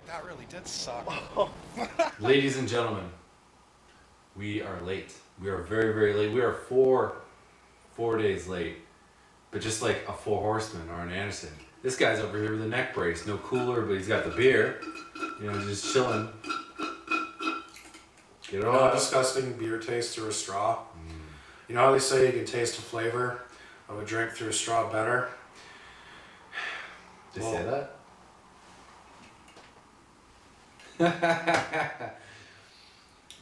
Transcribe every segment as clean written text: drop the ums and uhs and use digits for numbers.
That really did suck. Ladies and gentlemen, we are late. We are very, very late. We are four days late. But just like a Four Horseman, Arn Anderson. This guy's over here with a neck brace. No cooler, but he's got the beer. You know, just chilling. Get it You know how all. disgusting beer tastes through a straw? You know how they say you can taste the flavor of a drink through a straw better? Did you say that?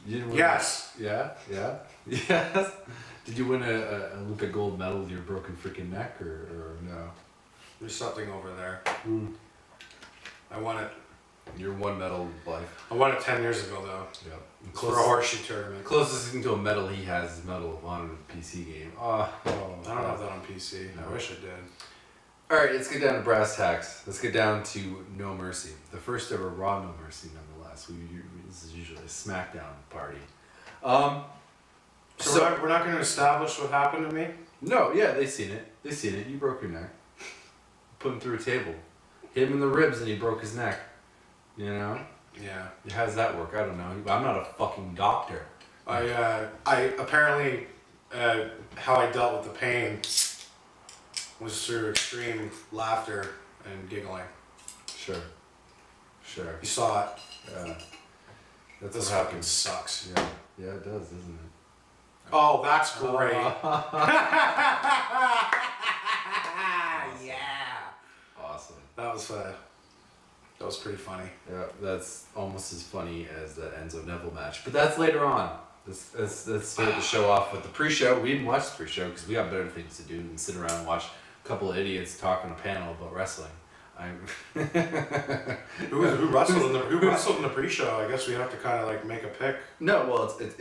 You didn't win. Yes. Yeah? Yes? Did you win a Olympic gold medal with your broken freaking neck or no? There's something over there. I won it. Your one medal of life. I won it 10 years ago though. Yep. It's for a horseshoe tournament. Closest thing to a medal he has is Medal of Honor in the PC game. Oh, I don't have that on PC. No. I wish I did. Alright, let's get down to brass tacks. Let's get down to No Mercy. The first ever Raw No Mercy, nonetheless. This is usually a SmackDown party. So we're not going to establish what happened to me? No, yeah, they seen it. You broke your neck. Put him through a table. Hit him in the ribs and he broke his neck. You know? Yeah. How does that work? I don't know. I'm not a fucking doctor. I apparently, how I dealt with the pain was through extreme laughter and giggling. Sure. You saw it. Yeah. That's This what fucking happens. sucks. Yeah, it does, doesn't it? Oh, that's great. Yeah. Awesome. That was pretty funny. Yeah, that's almost as funny as that Enzo Neville match. But that's later on. Let's start the show off with the pre-show. We didn't watch the pre-show because we got better things to do than sit around and watch a couple of idiots talk on a panel about wrestling. Who wrestled in the pre-show? I guess we have to kind of like make a pick. No, well, it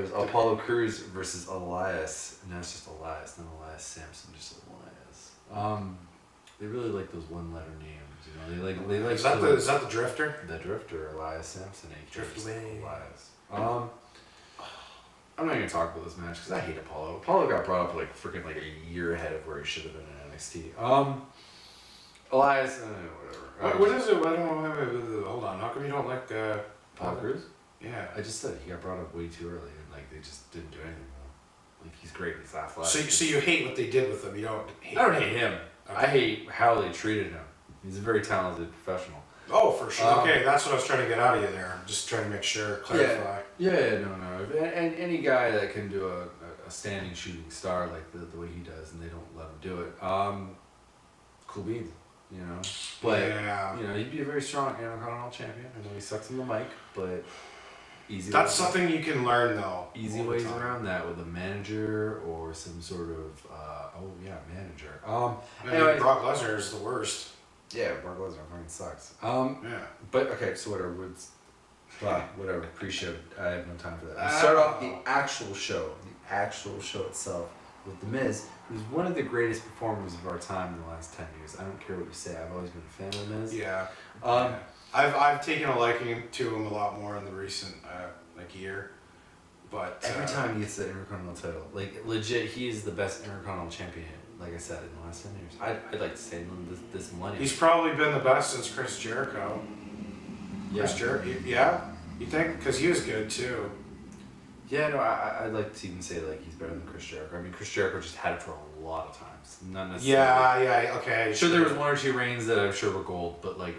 was Apollo Crews versus Elias. No, it's just Elias, not Elias Sampson, just Elias. They really like those one-letter names, you know. They like. Is that the Drifter? The Drifter, Elias Sampson, Drift away. Elias. I'm not gonna talk about this match because I hate Apollo. Apollo got brought up like freaking like a year ahead of where he should have been in NXT. Elias, whatever. What is it? I don't know. Hold on. How come you don't like Apollo Crews? Yeah. I just said he got brought up way too early and like they just didn't do anything with him. Like he's great, he's athletic. So you hate what they did with him. You don't hate. I don't hate him. Okay. I hate how they treated him. He's a very talented professional. Oh, for sure. Okay, that's what I was trying to get out of you there. I'm just trying to make sure, clarify. Yeah, no. And any guy that can do a standing shooting star like the way he does, and they don't let him do it, cool beans, you know. But Yeah. you know, he'd be a very strong Intercontinental champion. I know he sucks in the mic, but easy. That's something you can learn though. Easy all the ways time. around that with a manager or some sort of manager. I mean, Anyways. Brock Lesnar is the worst. Yeah, Brock Lesnar fucking sucks. Yeah. But okay, so whatever. Pre-show. I have no time for that. We start off the actual show itself with The Miz, who's one of the greatest performers of our time in the last 10 years. I don't care what you say. I've always been a fan of The Miz. Yeah. Yeah. I've taken a liking to him a lot more in the recent year, but Every time he gets the Intercontinental title, like legit, he is the best Intercontinental champion. Like I said, in the last 10 years, I'd like to say in this millennium. he's probably been the best since Chris Jericho. yeah. Chris Jericho, yeah. You think? Because he was good too. Yeah, no, I'd like to even say like he's better than Chris Jericho. I mean, Chris Jericho just had it for a lot of times, not necessarily. Yeah. Okay. Sure, there was one or two reigns that I'm sure were gold, but like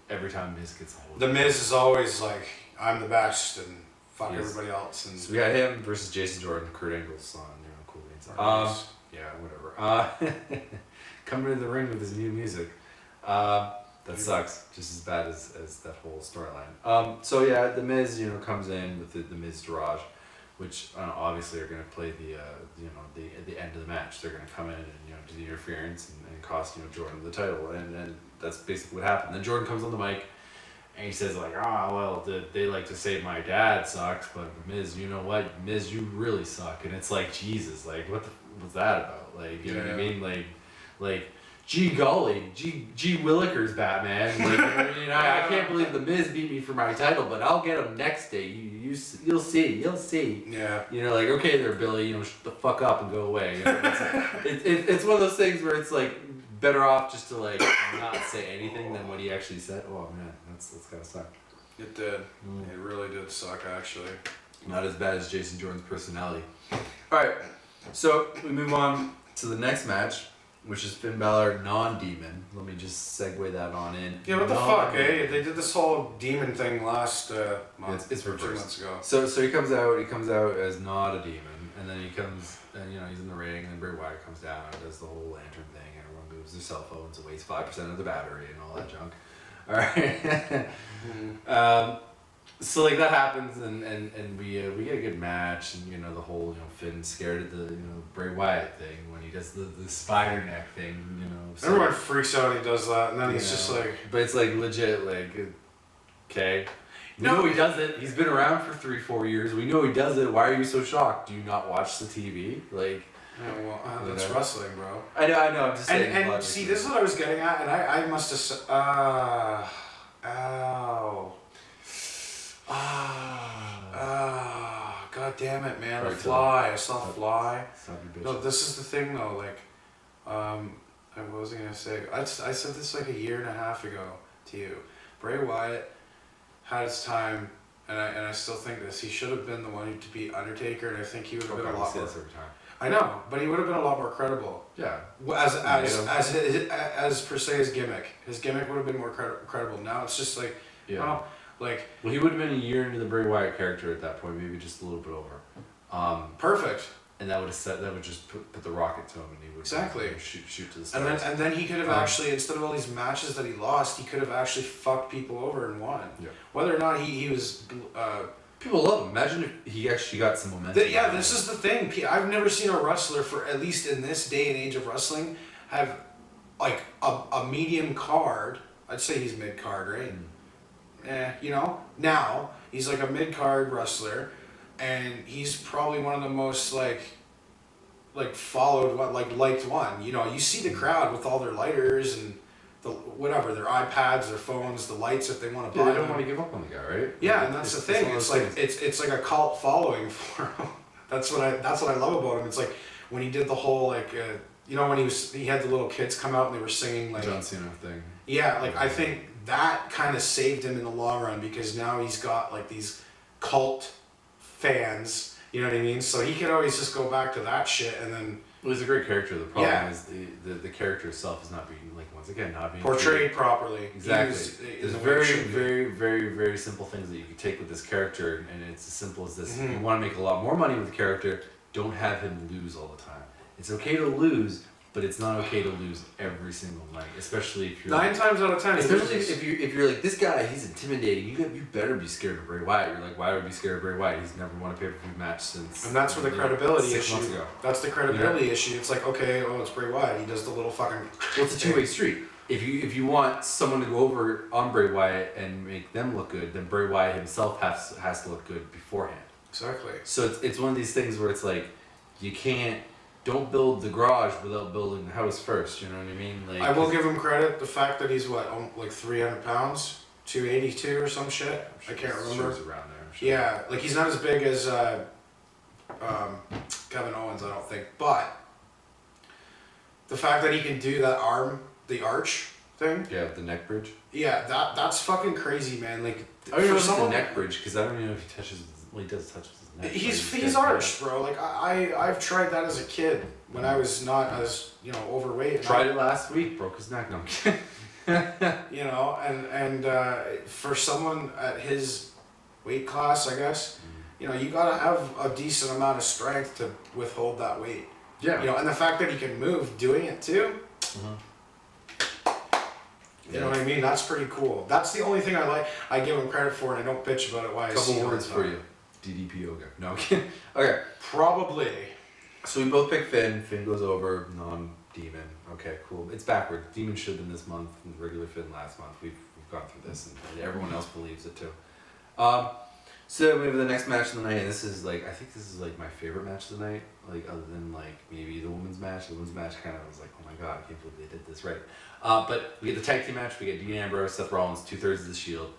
every time Miz gets a hold of The it. Miz is always like, I'm the best and fuck Yes. everybody else. And So we got him versus Jason Jordan, Kurt Angle's son. You know, cool beans. Nice. Yeah, whatever. Coming to the ring with his new music. That sucks. Just as bad as that whole storyline. So yeah, the Miz, you know, comes in with the Miz Drage, which obviously are going to play the end of the match. They're going to come in and do the interference and cost Jordan the title, and that's basically what happened. Then Jordan comes on the mic. And he says like, well, they like to say my dad sucks, but Miz, you know what? Miz, you really suck. And it's like, Jesus, like, what was that about? Like, you know what I mean? Like, gee golly, gee Willikers, Batman. Like, I mean, I can't believe the Miz beat me for my title, but I'll get him next day. You'll see. Yeah. You know, like, okay there, Billy, you know, shut the fuck up and go away. You know, it's one of those things where it's like better off just to like not say anything than what he actually said. Oh man, that's gotta suck. It did. It really did suck, actually. Not as bad as Jason Jordan's personality. Alright, so we move on to the next match, which is Finn Balor non-demon. Let me just segue that on in. Yeah, what the fuck, eh? They did this whole demon thing last month. It's or 2 reversed. months ago. So he comes out as not a demon, and then he comes, and you know, he's in the ring, and then Bray Wyatt comes down and does the whole lantern thing, and everyone moves their cell phones, it weighs 5% of the battery and all that junk. Alright. So like that happens, and we get a good match, and you know the whole Finn scared of the Bray Wyatt thing when he does the spider neck thing, you know. So, Everyone freaks out when he does that, and then he's just like. But it's like legit, like, okay. We know he does it. He's been around for 3-4 years. We know he does it. Why are you so shocked? Do you not watch the TV? Like. Yeah, well, that's wrestling, bro. I know. I'm just saying. And see, this is what I was getting at, and I must have. Ow. God damn it, man! Right, The fly. I saw fly. Stop your bitch. No, this is the thing though. Like, what was I gonna say? I said this like a year and a half ago to you. Bray Wyatt had his time, and I still think this. He should have been the one to beat Undertaker, and I think he would have been a lot more. Every time. I know, but he would have been a lot more credible. Yeah. As per se his gimmick would have been more credible. Now it's just like, well, he would have been a year into the Bray Wyatt character at that point, maybe just a little bit over. Perfect. And that would just put the rocket to him, and he would shoot to the stars. And then he could have actually, instead of all these matches that he lost, he could have actually fucked people over and won. Yeah. Whether or not he was. People love him. Imagine if he actually got some momentum. This is the thing. I've never seen a wrestler, for at least in this day and age of wrestling, have like a medium card. I'd say he's mid card, right? Now he's like a mid card wrestler, and he's probably one of the most like followed one, liked one. You see the crowd with all their lighters and their iPads, their phones, the lights if they want to buy. They don't want to give up on the guy, right? Yeah, and that's the thing. It's like it's like a cult following for him. That's what I love about him. It's like when he did the whole when he had the little kids come out and they were singing like John Cena thing. Yeah, I think that kind of saved him in the long run, because now he's got like these cult fans. You know what I mean? So he could always just go back to that shit and then. Well, he's a great character. The problem is the character itself is not being not being portrayed properly. Exactly. There's very simple things that you can take with this character, and it's as simple as this. Mm-hmm. If you want to make a lot more money with the character, don't have him lose all the time. It's okay to lose, but it's not okay to lose every single night, especially if you're 9 times out of 10. Especially if you're like, this guy, he's intimidating. You better be scared of Bray Wyatt. You're like, why would I be scared of Bray Wyatt? He's never won a pay-per-view match since. And that's where the credibility 6 issue. months ago. That's the credibility issue. It's like, okay, it's Bray Wyatt. He does the little fucking. Well, it's a two-way street. If you want someone to go over on Bray Wyatt and make them look good, then Bray Wyatt himself has to look good beforehand. Exactly. So it's one of these things where it's like, you can't. Don't build the garage without building the house first. You know what I mean? Like, I will give him credit. The fact that he's like 300 pounds, 282 or some shit. I can't remember. Around there. Sure. Yeah, like he's not as big as Kevin Owens, I don't think. But the fact that he can do that the arch thing. Yeah, the neck bridge. Yeah, that's fucking crazy, man. Like, I don't know if it's a neck bridge, because I don't even know if he touches. Well, he does touch his neck. He's arched, bro. Like I've tried that as a kid when I was not as overweight. Tried it last week, broke his neck. No, I'm kidding. And for someone at his weight class, I guess, you gotta have a decent amount of strength to withhold that weight. Yeah. And the fact that he can move doing it too. Mm-hmm. You know what I mean? That's pretty cool. That's the only thing I give him credit for, and I don't bitch about it. Why? Couple words for you. DDP yoga. No, I'm kidding. Okay. Probably. So we both pick Finn. Finn goes over non-demon. Okay, cool. It's backward. Demon should have been this month, and regular Finn last month. We've gone through this, and everyone else believes it too. So we have the next match of the night, and this is like, I think this is like my favorite match of the night. Like other than like maybe the women's match. The women's match kind of was like, oh my god, I can't believe they did this right. But we get the tag team match. We get Dean Ambrose, Seth Rollins, 2/3 of the Shield,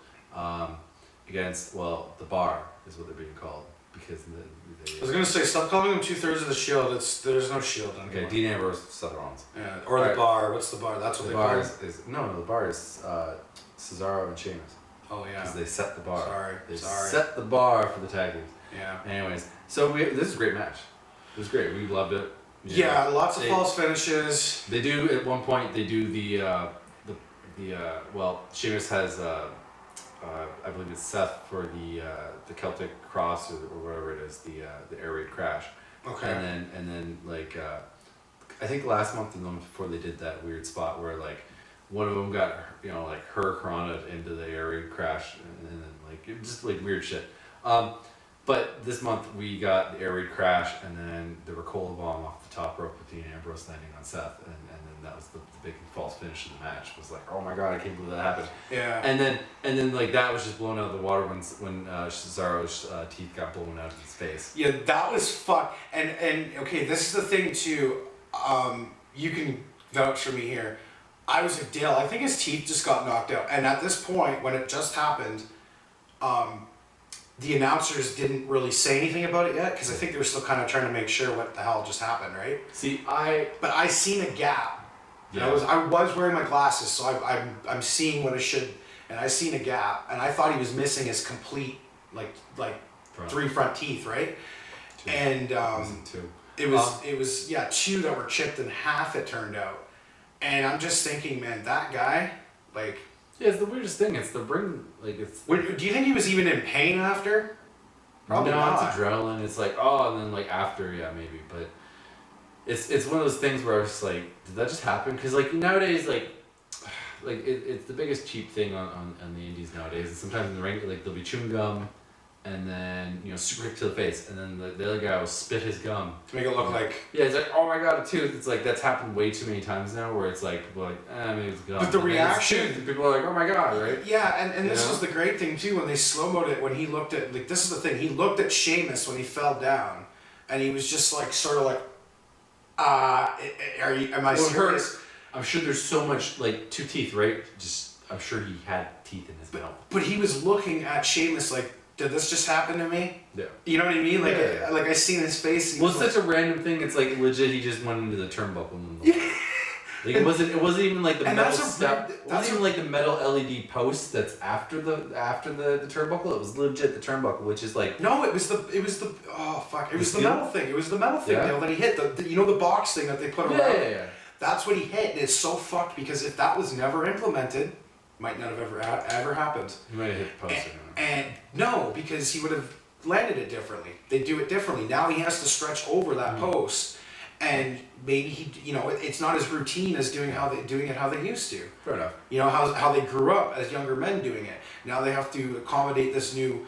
against the Bar is what they're being called because I was gonna say, stop calling them 2/3 of the Shield. There's no Shield anymore. okay, Dean Ambrose, Seth Rollins. Yeah, or the Bar. What's the Bar? That's what The they call Bar it. is no, the Bar is Cesaro and Sheamus. Oh yeah. Because they set the bar. They Sorry. set the bar for the tag teams. Yeah. Anyways, so this is a great match. It was great. We loved it. Yeah, lots of false finishes. They do at one point. They do well, Sheamus has I believe it's Seth for the Celtic Cross or whatever it is, the air raid crash. Okay. And then like I think last month and the month before they did that weird spot where like one of them got like hurricaned into the air raid crash and then like it just like weird shit. But this month we got the air raid crash and then the Ricola bomb off the top rope with Dean Ambrose landing on Seth and then that was the big false finish of the match. It was like, oh my god, I can't believe that happened. Yeah. And then like that was just blown out of the water when Cesaro's teeth got blown out of his face. Yeah, that was fuck. And okay, this is the thing too. You can vouch for me here. I was like, Dale, I think his teeth just got knocked out. And at this point, when it just happened, the announcers didn't really say anything about it yet because I think they were still kind of trying to make sure what the hell just happened, right? But I seen a gap. Yeah. And I was wearing my glasses, so I'm seeing what I should, and I seen a gap, and I thought he was missing his complete like three front teeth, right? Two. And Two. it was two that were chipped in half. It turned out. And I'm just thinking, man, that guy, like... Yeah, it's the weirdest thing. It's the ring, like, it's... Do you think he was even in pain after? Probably no, not. it's adrenaline. It's like, oh, and then, like, after, yeah, maybe. But it's one of those things where I was like, did that just happen? Because, like, nowadays, it's the biggest cheap thing on the indies nowadays. And sometimes in the ring, like, there'll be chewing gum, and then, super quick to the face, and then the other guy will spit his gum. To make it look like... Yeah, it's like, oh my god, a tooth. It's like, that's happened way too many times now, where it's like, people are like, maybe it's gum. But the And then it's reaction... tooth, and people are like, oh my god, right? Yeah, and this was the great thing, too, when they slow-moed it, when he looked at... Like, this is the thing, he looked at Sheamus when he fell down, and he was just, like, sort of like, am I serious? I'm sure there's so much, like, two teeth, right? I'm sure he had teeth in his mouth. But he was looking at Sheamus like, did this just happen to me? Yeah. You know what I mean? Like, Yeah. like I seen his face. Well, it's such a random thing. It's like legit. He just went into the turnbuckle. And like it wasn't even like the metal step. It wasn't even like the metal LED post that's after the turnbuckle. It was legit the turnbuckle, which is like no. It was the oh fuck. It was the metal thing. It was the metal thing. Yeah. That he hit the the box thing that they put around. Yeah. That's what he hit. And it's so fucked because if that was never implemented, might not have ever happened. He might have hit the post. And no, because he would have landed it differently. They do it differently. Now he has to stretch over that post, and maybe he, it's not as routine as doing it how they used to. Fair enough. How they grew up as younger men doing it. Now they have to accommodate this new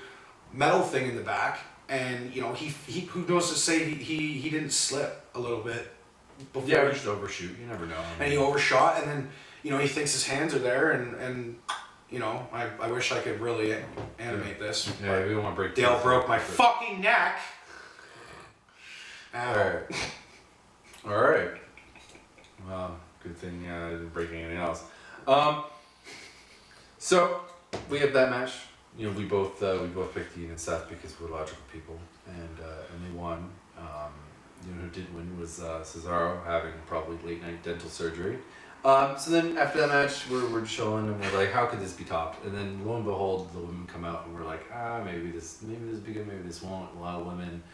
metal thing in the back, and he who knows to say he didn't slip a little bit before. Yeah, or just overshoot. You never know. And he overshot, and then he thinks his hands are there, and I wish I could really animate this. Yeah, we don't want to break. Dale broke my fucking neck. Alright. Alright. Well, good thing I didn't break anything else. So we have that match. We both picked Dean and Seth because we're logical people, and they won. Who did win was Cesaro, having probably late night dental surgery. So then after that match, we're chilling and we're like, how could this be topped? And then lo and behold, the women come out and we're like, maybe this will be good, maybe this won't. A lot of women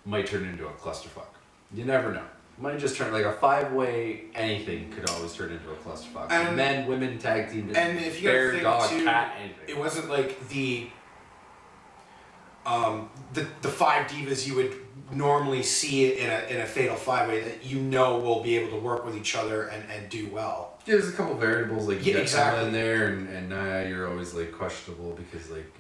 might turn into a clusterfuck. You never know. Might just turn like a 5-way anything could always turn into a clusterfuck. And men, women, tag team, and if you bear, think dog, too, cat, anything. it wasn't like the 5 divas you would normally see it in a fatal 5-way that will be able to work with each other and do well. Yeah, there's a couple variables like you got exactly. Emma in there, and Nia, you're always like questionable because like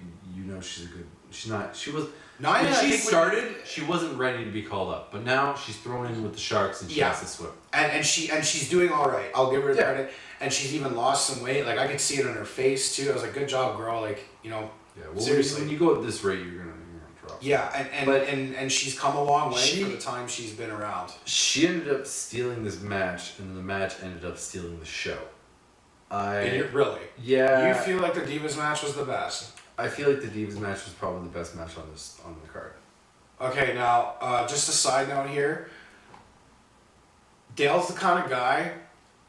she was. Nia, when she started, she wasn't ready to be called up, but now she's thrown in with the Sharks and she has to swim. And she's doing all right. I'll give her the credit. And she's even lost some weight. Like I could see it on her face too. I was like, good job, girl. Like Yeah, well, Seriously. when you go at this rate, you're gonna drop. Yeah, and she's come a long way She- for the time she's been around. She ended up stealing this match, and the match ended up stealing the show. Really? Yeah. You feel like the Divas match was the best? I feel like the Divas match was probably the best match on the card. Okay, now, just a side note here. Dale's the kind of guy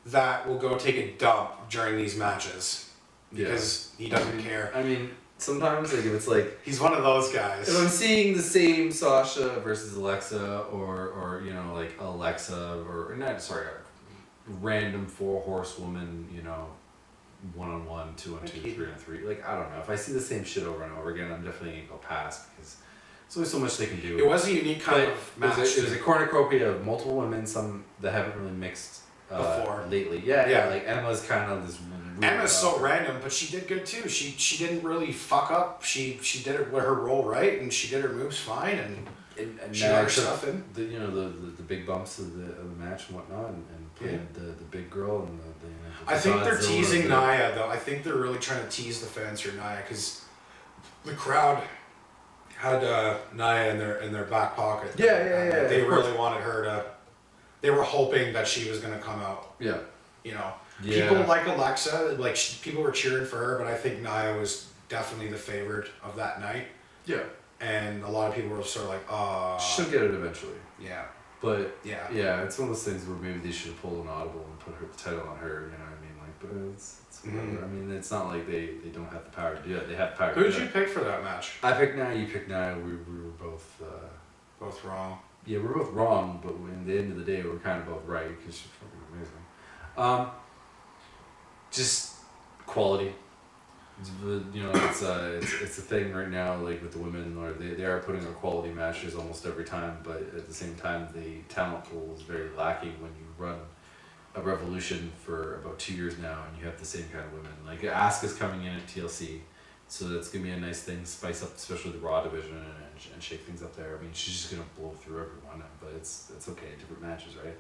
that will go take a dump during these matches because he doesn't care. I mean, sometimes like if it's like He's one of those guys. if I'm seeing the same Sasha versus Alexa or like Alexa or not sorry, random 4 horsewoman, 1-on-1, 2-on-2, 3-on-3. Like I don't know. If I see the same shit over and over again, I'm definitely gonna go past because there's only so much they can do. It was a unique kind of match. It was a cornucopia of multiple women, some that haven't really mixed Before. lately. Yeah, Yeah. like Emma's kind of this. Weird Emma's so random, but she did good too. She didn't really fuck up. She did her role right, and she did her moves fine, and she got her stuff in. The big bumps of the match and whatnot, and played the big girl and the I think they're Godzilla, teasing the- Nia though. I think they're really trying to tease the fans for Nia because the crowd had Nia in their back pocket. Yeah. They of course. really wanted her to. They were hoping that she was gonna come out. Yeah. Yeah. Yeah. People like Alexa, people were cheering for her, but I think Nia was definitely the favorite of that night. Yeah. And a lot of people were sort of like, She'll get it eventually. yeah, But yeah. yeah, it's one of those things where maybe they should have pulled an audible and put the title on her. You know what I mean? Like, but it's whatever. Mhm. I mean, it's not like they don't have the power to do it. They have the power. Who to did do you it. pick for that match? I picked Nia. You picked Nia. We were both. Both wrong. Yeah, we're both wrong, but in the end of the day, we're kind of both right because she's fucking amazing. Just quality. It's a thing right now. Like with the women, or they are putting on quality matches almost every time, but at the same time, the talent pool is very lacking when you run a Revolution for about 2 years now, and you have the same kind of women. Like Asuka's coming in at TLC. So that's gonna be a nice thing, spice up especially the Raw division and shake things up there. I mean, she's just gonna blow through everyone, but it's okay. Different matches, right?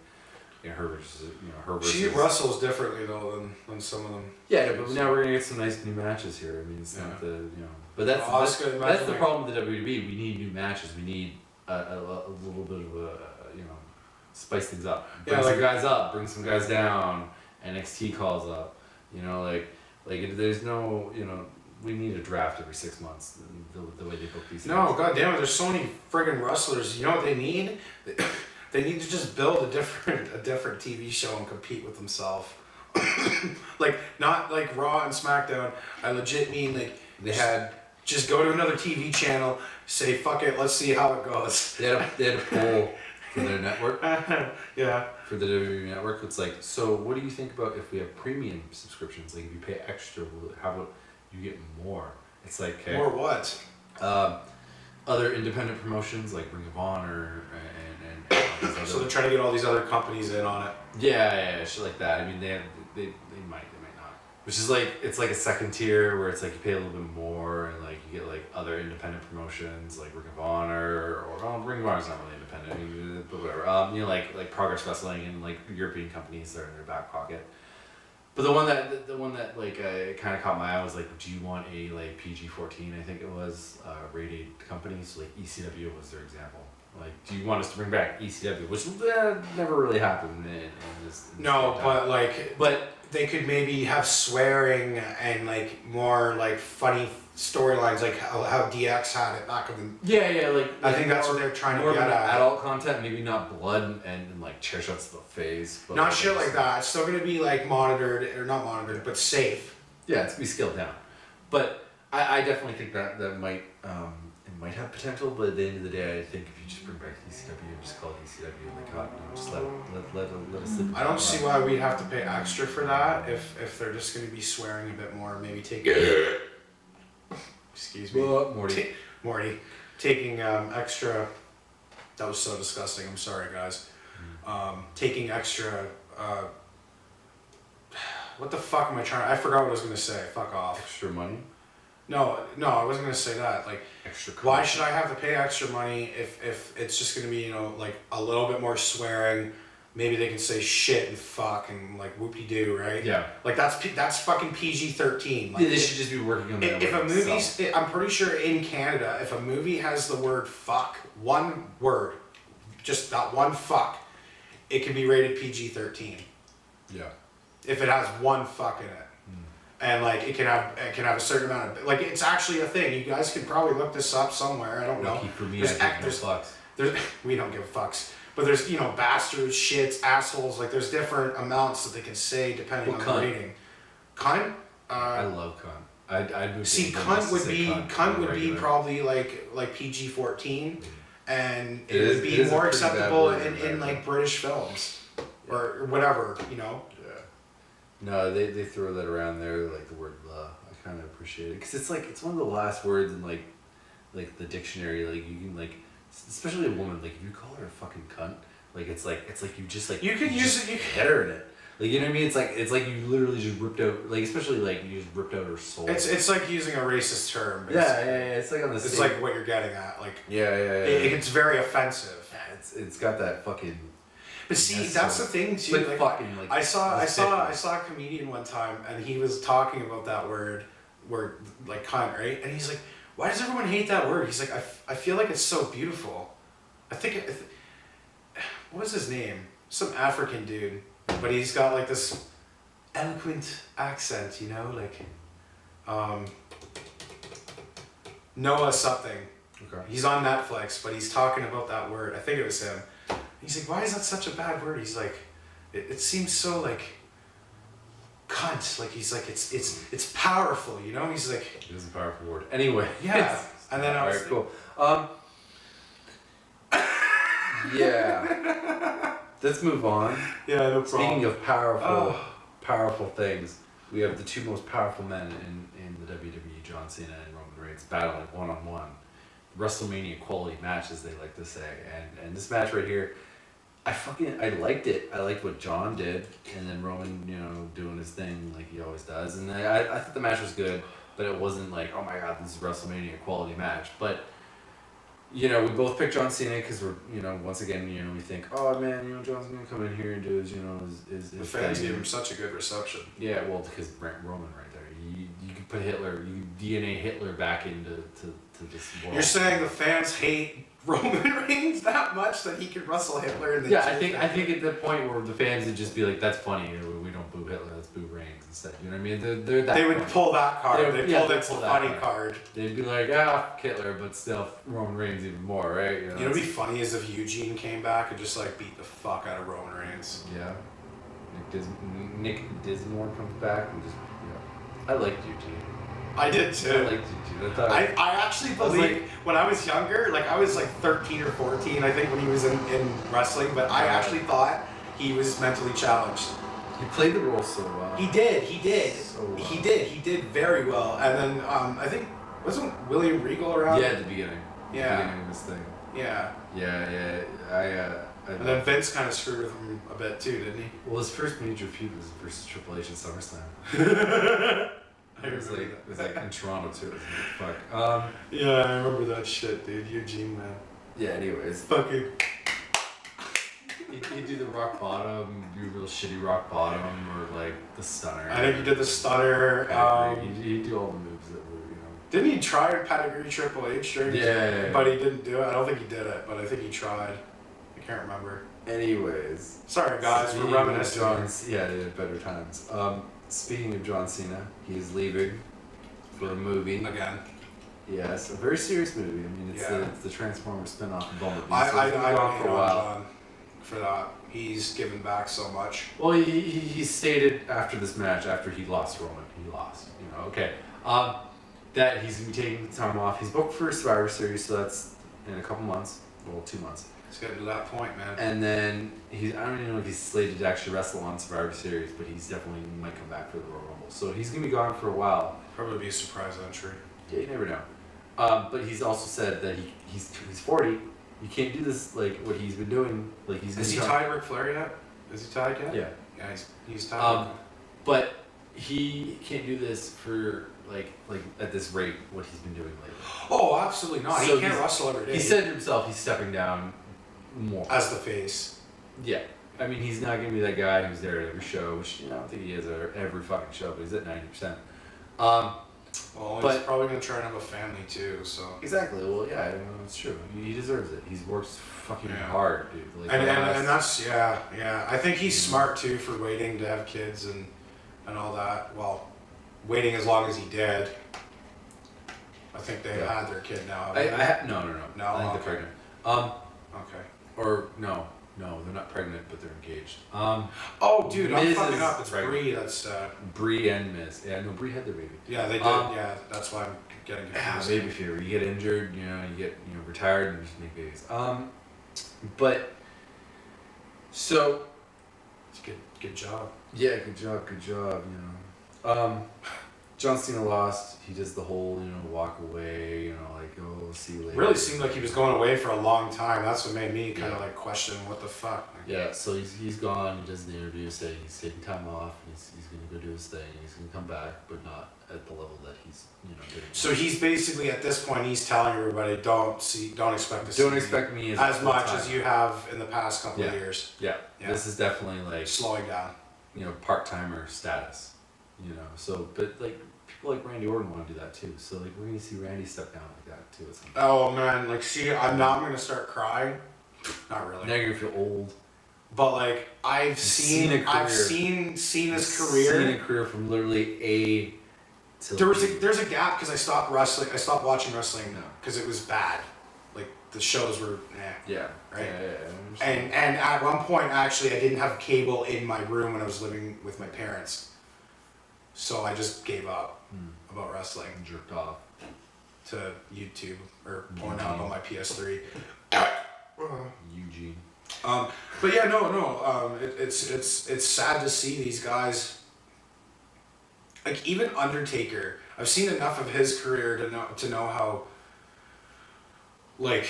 Her versus. She wrestles differently though than some of them. Yeah, but now we're gonna get some nice new matches here. I mean, it's not but that's Asuka, that's the like- problem with the WWE. We need new matches. We need a little bit of spice things up. Bring some guys up, bring some guys down. NXT calls up. There's no we need a draft every 6 months. The way they book these. No, things. god damn it! There's so many friggin' wrestlers. You know what they need? They need to just build a different TV show and compete with themselves. Not like Raw and SmackDown. I legit mean They had just go to another TV channel, say fuck it, let's see how it goes. they had a poll for their network. Yeah. For the WWE network, it's like, so what do you think about if we have premium subscriptions? Like if you pay extra, how about you get more? It's like, okay. Or what? Other independent promotions like Ring of Honor and all these other, So they're trying to get all these other companies in on it. yeah, shit like that. I mean, they might not. Which is like, it's like a second tier where it's like you pay a little bit more and like you get like other independent promotions like Ring of Honor or Ring of Honor's not really independent, but whatever. Like Progress Wrestling and like European companies that are in their back pocket. But the one that like kind of caught my eye was like, do you want a like PG-14? I think it was rated companies like ECW was their example. Like, do you want us to bring back ECW, which never really happened in this. No, but they could maybe have swearing and like more like funny storylines, like how DX had it back in the. Yeah, like I think that's what they're trying more to get of an at. adult content, maybe not blood and like chair shots to the face. But Not shit like that. It's still gonna be like monitored or not monitored, but safe. Yeah, it's gonna be scaled down. But I definitely think that might it might have potential. But at the end of the day, I think if you just bring back ECW and just call it ECW, like just let it slip. I don't see why we'd have to pay extra for that if they're just gonna be swearing a bit more, maybe taking. Excuse me. What, Morty? Morty, taking extra. That was so disgusting. I'm sorry, guys. Taking extra. What the fuck am I trying? I forgot what I was gonna say. Fuck off. Extra money. No, I wasn't gonna say that. Like, Extra. why should I have to pay extra money if it's just gonna be like a little bit more swearing, maybe they can say shit and fuck and like whoop-de-doo, right? Yeah. Like that's fucking PG-13. Like, They should just be working on that. if a movie's, movie's, I'm pretty sure in Canada, if a movie has the word fuck, one word, just that one fuck, it can be rated PG-13. yeah. If it has one fuck in it. And like it can have a certain amount of, like, it's actually a thing. You guys could probably look this up somewhere. I don't know. Lucky for me, There's I give no fucks. There's we don't give fucks. But there's, you know, bastards, shits, assholes. Like there's different amounts that they can say depending on cunt. the rating. Cunt. I love cunt. I'd move See, to cunt would say be regular. probably like PG-14, and It it is- would it be is a more pretty bad acceptable word in in America. like British films or whatever, you know. Yeah. No, they throw that around there, like the word "the." I kind of appreciate it because it's like it's one of the last words in like the dictionary. Like you can like, especially a woman. Like if you call her a fucking cunt, like it's like you just like You could use just it. You hit her in it. Like, you know what I mean? It's like you literally just ripped out, like, especially like you just ripped out her soul. It's like using a racist term. Yeah. It's like on the. It's same- like what you're getting at. Like Yeah. it's very offensive. Yeah, it's got that fucking. But see, Yes, that's so- the thing too. Like, Like, fucking like. I saw ridiculous. a comedian one time, and he was talking about that word like cunt, right? And he's like, "Why does everyone hate that word?" He's like, "I feel like it's so beautiful." I think what was his name? Some African dude, but he's got like this eloquent accent, you know, like Noah something. Okay. He's on Netflix, but he's talking about that word. I think it was him. He's like, "Why is that such a bad word?" He's like, it seems so like cunt. Like he's like it's powerful, you know. He's like, It is a powerful word. Anyway. yeah. And then I was Alright, cool. Yeah. Let's move on. yeah, no problem. Speaking of powerful, Oh. powerful things, we have the two most powerful men in the WWE, John Cena and Roman Reigns, battling one-on-one. WrestleMania quality match, as they like to say. And this match right here, I liked it. I liked what John did, and then Roman, you know, doing his thing like he always does. And I thought the match was good, but it wasn't like, oh my god, this is WrestleMania quality match. But you know, we both picked John Cena because we're, you know, once again, you know, we think, oh man, you know, John's gonna come in here and do his, you know, his The fans thing. gave him such a good reception. Yeah, well, because Roman right there, you could put Hitler, you could DNA Hitler back into this world. You're saying the fans hate Roman Reigns that much that he could wrestle Hitler in the Yeah, I think at the point where the fans would just be like, that's funny, we don't boo Hitler, let's boo Reigns instead. You know what I mean? They're that they would point. pull that card. They would- yeah, pulled they'd it the pull that funny card. card. They'd be like, fuck Hitler, but still Roman Reigns even more, right? You know what'd be funny is if Eugene came back and just like beat the fuck out of Roman Reigns. Yeah. Nick Dismore comes back and just, I liked Eugene. I did I too. liked Eugene. I thought I actually I was believe when I was younger, like I was like 13 or 14, I think, when he was in wrestling, but I actually thought he was mentally challenged. he played the role so well. He did. So well. He did very well. And then I think wasn't William Regal around? Yeah, at the beginning. Yeah. The beginning of this thing. Yeah. Yeah. And then Vince kind of screwed with him a bit too, didn't he? Well, his first major feud was versus Triple H at SummerSlam. It was like in Toronto too. It was like, fuck. Yeah, I remember that shit, dude. Eugene, man. Yeah. Anyways, Fucking. you do the rock bottom, do real shitty rock bottom, or like the stunner. I think he did the stunner. He'd do all the moves that were, you know. Didn't he try pedigree Triple H during his- Yeah. But he didn't do it. I don't think he did it, but I think he tried. I can't remember. Anyways. Sorry, guys, Speaking we're of reminiscing. Yeah, they had better times. Speaking of John Cena, he's leaving for a movie. Again. Yes, a very serious movie. I mean, it's Yeah. the Transformers spin-off of Bumblebee. I so don't he's been gone hate for a on while. John for that. He's given back so much. Well, he stated after this match, after he lost Roman, okay, that he's gonna be taking time off. He's booked for Survivor Series, so that's in a couple months, well, 2 months. He's getting to that point, man. And then I don't even know if he's slated to actually wrestle on Survivor Series, but he's definitely might come back for the Royal Rumble. So he's gonna be gone for a while. Probably be a surprise entry. Yeah, you never know. But he's also said that he's 40. You can't do this like what he's been doing. Like he's. Is he tied Ric Flair yet? Is he tied yet? Yeah. Yeah, he's tied. But he can't do this for like at this rate what he's been doing lately. Oh, absolutely not. So He can't he's- wrestle every day. He said himself he's stepping down more. as the face. Yeah. I mean, he's not gonna be that guy who's there at every show, which I don't think he is at every fucking show, but he's at 90%. Well, But- he's probably gonna try and have a family too, so. Exactly. Well, yeah, it's true. He deserves it. He's worked fucking Yeah. hard, dude. Like, And that's yeah. I think he's smart too for waiting to have kids and all that. Well, waiting as long as he did. I think they Yeah. had their kid now. no. No? I think Okay. they're pregnant. Okay. Or no, they're not pregnant, but they're engaged. Oh, dude, I'm Miz fucking is up. It's pregnant. Brie. That's Bree and Miz. Yeah, no, Bree had their baby. yeah, they did. Yeah, that's why I'm getting Yeah, confused. baby fever. You get injured, you get retired, and just make babies. But so It's a good job. yeah, good job. John Cena lost. He does the whole walk away. Like, oh, see you later. Really seemed like he was going away for a long time. That's what made me kind of Yeah. like question what the fuck. Like, Yeah, so he's gone. He does the interview saying he's taking time off. And he's gonna go do his thing. And he's gonna come back, but not at the level that he's doing. So he's basically at this point he's telling everybody don't expect to see Don't me expect me as much full-time. as you have in the past couple of Yeah. years. Yeah. Yeah. This is definitely like Slowing down. part timer status. So but like people like Randy Orton want to do that too. So like we're gonna see Randy step down like that too at some point. Oh man, like see, I'm gonna start crying. Not really. Now you're gonna feel old. But like I've seen seen a career. Cena's career. Seen a career from literally A to There's a gap because I stopped wrestling. I stopped watching wrestling No. because it was bad. Like the shows were, Yeah. Right. Yeah, I understand. And at one point actually I didn't have cable in my room when I was living with my parents, so I just gave up about wrestling jerked off. to YouTube or Pornhub on my PS3. Eugene. But yeah, no. It's sad to see these guys. Like even Undertaker, I've seen enough of his career to know how. Like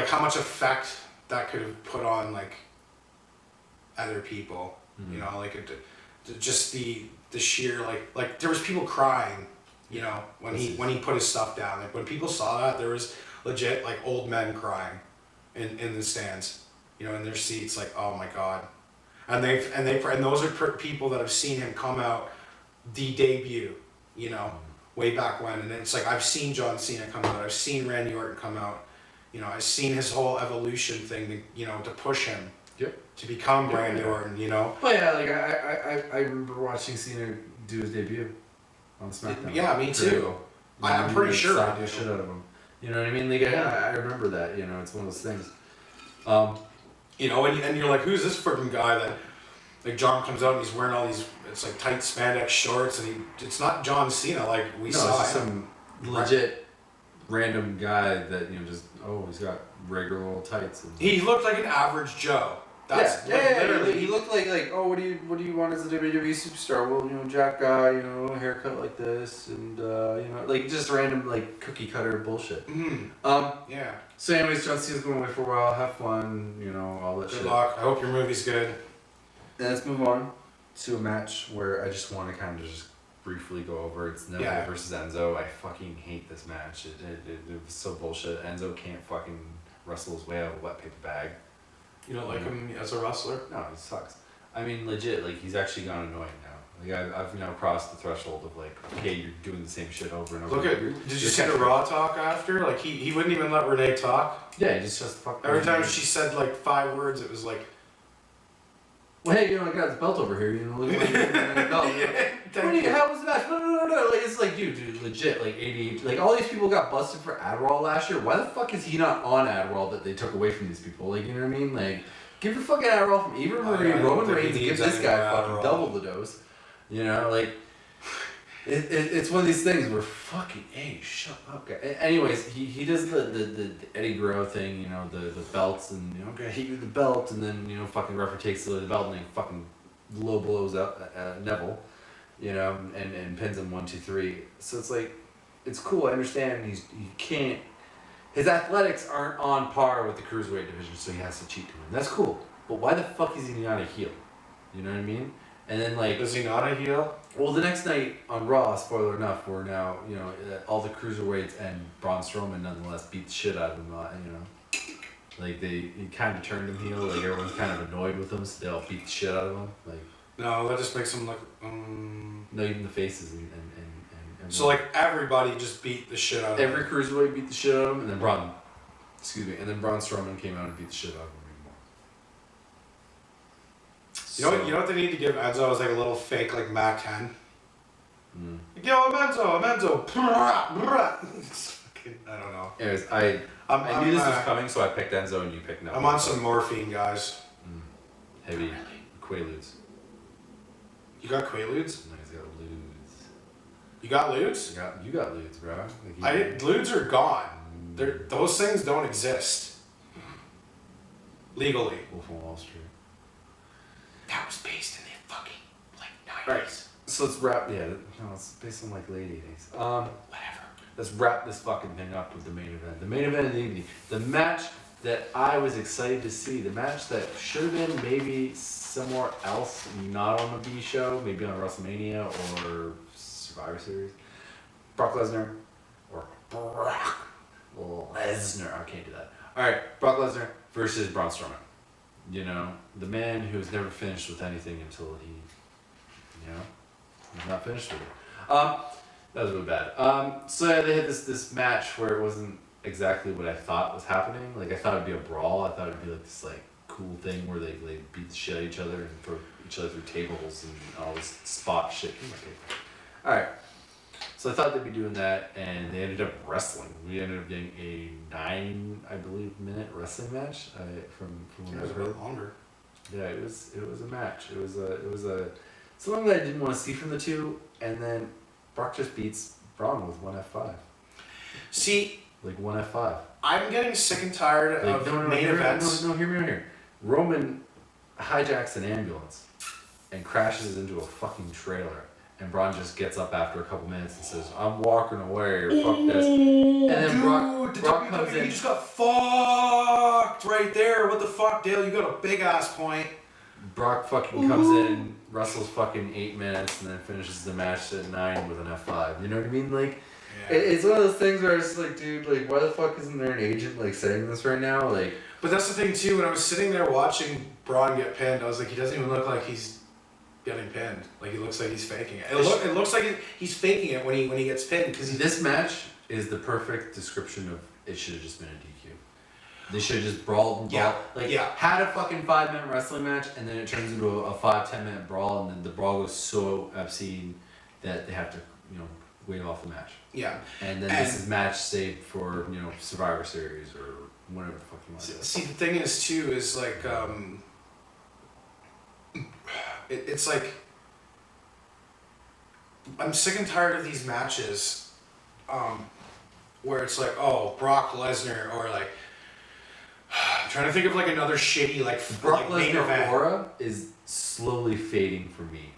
how much effect that could have put on like other people. Mhm. Like just the sheer like there was people crying. When he put his stuff down. Like when people saw that, there was legit like old men crying in the stands, in their seats, like, oh my god. And those are people that have seen him come out the debut, way back when. And it's like I've seen John Cena come out, I've seen Randy Orton come out, I've seen his whole evolution thing, to push him. Yep. To become Yeah, Randy yeah. Orton, But yeah, like I remember watching Cena do his debut on SmackDown. Yeah, me too. I'm pretty sure. Slapped the shit out of him. You know what I mean? Like I remember that. It's one of those things. And you're like, who's this freaking guy that, like, John comes out and he's wearing all these, it's like tight spandex shorts, and it's not John Cena like we No, saw it's just him. some legit random guy that he's got regular old tights. And, He looked like an average Joe. That's literally. He looked like oh, what do you want as a WWE superstar? Well, Jack guy, haircut like this, and like just random like cookie cutter bullshit. Yeah. So anyways, John Cena's going away for a while. Have fun, all that Good shit. luck. I hope your movie's good. And let's move on to a match where I just want to kind of just briefly go over. It's Neville Yeah. versus Enzo. I fucking hate this match. It was so bullshit. Enzo can't fucking wrestle his way out of a wet paper bag. You don't like him as a wrestler? No, he sucks. I mean, legit, like, he's actually gone annoying now. Like, I've now crossed the threshold of, like, okay, you're doing the same shit over and over. Did you see the Raw talk after? Like, he wouldn't even let Renee talk. Yeah, he just fuck. Every time she said, like, 5 words, it was like... Well, hey, I got this belt over here, look at my belt. How was that? No. Like, it's like, dude, legit, like, ADHD. Like, all these people got busted for Adderall last year. Why the fuck is he not on Adderall that they took away from these people? Like, you know what I mean? Like, give your fucking Adderall from Eva Marie, I don't Roman think he Reigns, and give needs this any guy more fucking Adderall. double the dose. Like, it's one of these things where fucking, hey, shut up, guy. Anyways, he does the Eddie Guerrero thing, the belts, and, okay, hit you with the belt, and then, fucking referee takes the belt, and then fucking low blows up Neville, and pins him 1, 2, 3. So it's like, it's cool. I understand he can't. His athletics aren't on par with the cruiserweight division, so he has to cheat to win. That's cool. But why the fuck is he not a heel? You know what I mean? And then like, Is he not a heel? well, the next night on Raw, spoiler enough, we're now all the cruiserweights and Braun Strowman nonetheless beat the shit out of him. Like he kind of turned him heel. Like everyone's kind of annoyed with him, so they'll beat the shit out of him. Like No, that just makes him look. no, even the faces and So like everybody just beat the shit out of every him. cruiserweight beat the shit out of him, and then Braun Strowman came out and beat the shit out of him even more. You know what they need to give Enzo is like a little fake like Mac 10. Mm. Like, yo, I'm Enzo. I don't know. Anyways, I knew this was coming, so I picked Enzo and you picked no. I'm on some morphine, guys. Heavy Quaaludes. You got Quaaludes? No, he's got Ludes. You got Ludes? You got Ludes, bro. Like, Ludes are gone. Those things don't exist. Legally. Wolf of Wall Street. That was based in the fucking like 90s. Right. So let's wrap. Yeah, no, it's based on like late 80s. Whatever. Let's wrap this fucking thing up with the main event. The main event of the evening. The match that I was excited to see. The match that should have been maybe somewhere else, not on a B show, maybe on WrestleMania or Survivor Series. Brock Lesnar or Brock Lesnar. I can't do that. All right, Brock Lesnar versus Braun Strowman. You know, the man who's never finished with anything until he, he's not finished with it. That was really bad. So yeah, they had this match where it wasn't exactly what I thought was happening. Like I thought it'd be a brawl. I thought it'd be like this like cool thing where they beat the shit out of each other and throw each other through tables and all this spot shit. All right. So I thought they'd be doing that, and they ended up wrestling. We ended up getting a 9-minute wrestling match. From what I've heard. Longer. Yeah, it was a match. It was a something that I didn't want to see from the two, and then Brock just beats Braun with one F5. See, like one F5. I'm getting sick and tired of main events. No, hear me out here. Roman hijacks an ambulance and crashes into a fucking trailer. And Braun just gets up after a couple minutes and says, "I'm walking away," or "fuck this." And then Brock comes in. You just got fucked right there. What the fuck, Dale? You got a big ass point. Brock fucking comes in, wrestles fucking 8 minutes, and then finishes the match at 9 with an F5. You know what I mean? Like, yeah. It's one of those things where it's like, dude, like, why the fuck isn't there an agent like saying this right now? Like, but that's the thing too. When I was sitting there watching Braun get pinned, I was like, he doesn't even look like he's getting pinned. Like he looks like he's faking it. It looks like he's faking it when he gets pinned because this match is the perfect description of it should have just been a DQ. They should have just brawled and brawled. Had a fucking 5-minute wrestling match and then it turns into a 5-10 minute brawl and then the brawl goes so obscene that they have to wave off the match. Yeah. And then this is match saved for Survivor Series or whatever the fuck you want to do. See, the thing is too is like it's like I'm sick and tired of these matches where it's like, oh, Brock Lesnar or like I'm trying to think of like another shitty like Brock main Lesnar event. aura is slowly fading for me.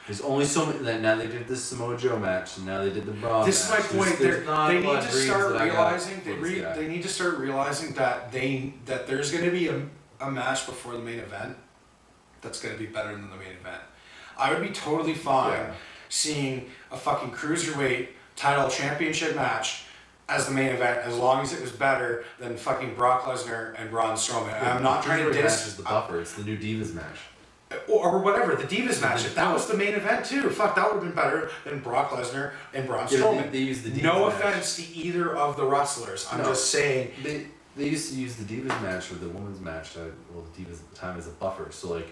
There's only so many. Now they did the Samoa Joe match, and now they did the Braun match. This is my point. They need to start realizing. They need to start realizing that there's going to be a match before the main event that's going to be better than the main event. I would be totally fine seeing a fucking cruiserweight title championship match as the main event, as long as it was better than fucking Brock Lesnar and Braun Strowman. I'm not trying to diss. Match is the buffer. It's the new Divas match. Or whatever, the Divas match. If that was the main event too, fuck, that would have been better than Brock Lesnar and Braun Strowman. They used the Divas no match. Offense to either of the wrestlers. I'm just saying. They used to use the Divas match or the women's match, the Divas at the time, as a buffer. So like,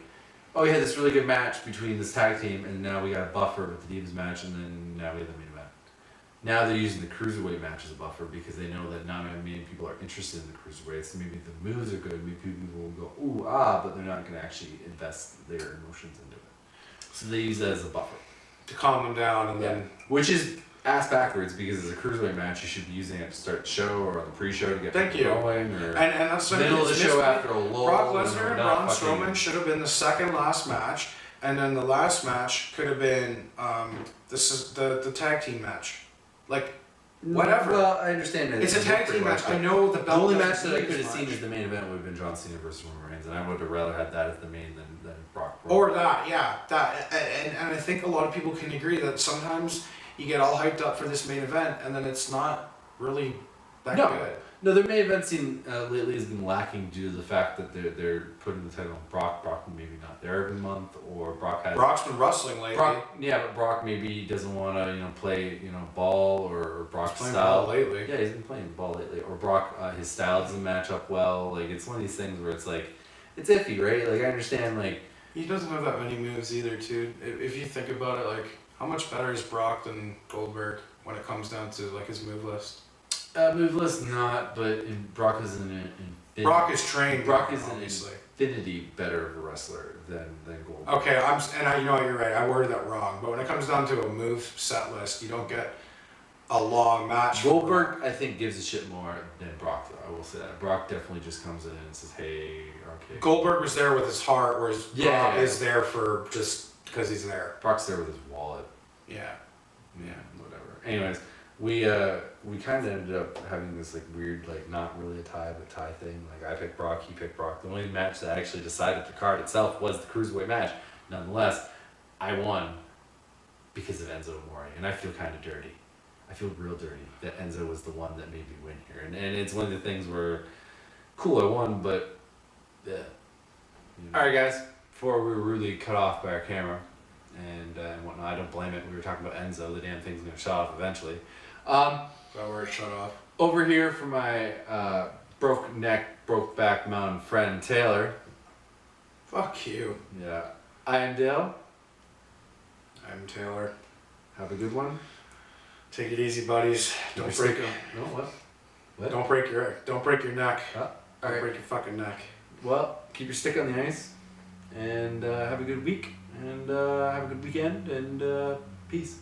oh, we had this really good match between this tag team, and now we got a buffer with the Divas match, and then now we have the main event. Now they're using the cruiserweight match as a buffer because they know that not many people are interested in the cruiserweights. Maybe the moves are good, maybe people will go ooh ah, but they're not going to actually invest their emotions into it. So they use that as a buffer to calm them down, and then which is ass backwards because as a cruiserweight match you should be using it to start the show or on the pre-show to get people going, or and that's middle of the show after a lull. Brock Lesnar and Braun Strowman should have been the second last match, and then the last match could have been this is the tag team match. Like, whatever. Well, I understand that. It's a tag team match. I know the belt. The only match that I could have seen as the main event would have been John Cena versus Roman Reigns, and I would have rather had that as the main than Brock. Or that, yeah. That, and I think a lot of people can agree that sometimes you get all hyped up for this main event, and then it's not really that good. No, their main event scene lately has been lacking due to the fact that they're putting the title on Brock. Brock maybe not there every month, or Brock has. Brock's been wrestling lately. But Brock maybe doesn't want to play ball, or Brock's He's playing style ball lately. Yeah, he's been playing ball lately. Or Brock, his style doesn't match up well. Like, it's one of these things where it's like, it's iffy, right? Like, I understand, like, He doesn't have that many moves either, too. If you think about it, like, how much better is Brock than Goldberg when it comes down to like his move list? Move list not, but Brock is Brock is trained. Brock is obviously. infinity better of a wrestler than Goldberg. Okay, you're right. I worded that wrong. But when it comes down to a move set list, you don't get a long match. Goldberg, I think, gives a shit more than Brock, though. I will say that. Brock definitely just comes in and says, "Hey, okay." Goldberg was there with his heart, whereas Brock is there for just because he's there. Brock's there with his wallet. Yeah. Whatever. Anyways, we kind of ended up having this like weird, like, not really a tie but tie thing. Like, I picked Brock, he picked Brock. The only match that actually decided the card itself was the cruiserweight match. Nonetheless, I won because of Enzo Amore, and I feel kind of dirty. I feel real dirty that Enzo was the one that made me win here, and it's one of the things where, cool, I won, but yeah. All right, guys. Before we were rudely cut off by our camera and whatnot, I don't blame it. We were talking about Enzo. The damn thing's gonna shut off eventually. That where it shut off. Over here for my broke neck, broke back mountain friend Taylor. Fuck you. Yeah. I am Dale. I'm Taylor. Have a good one. Take it easy, buddies. Don't break it. No, what? What? Don't break your neck. All Don't right. break your fucking neck. Well, keep your stick on the ice, and have a good week, and have a good weekend, and peace.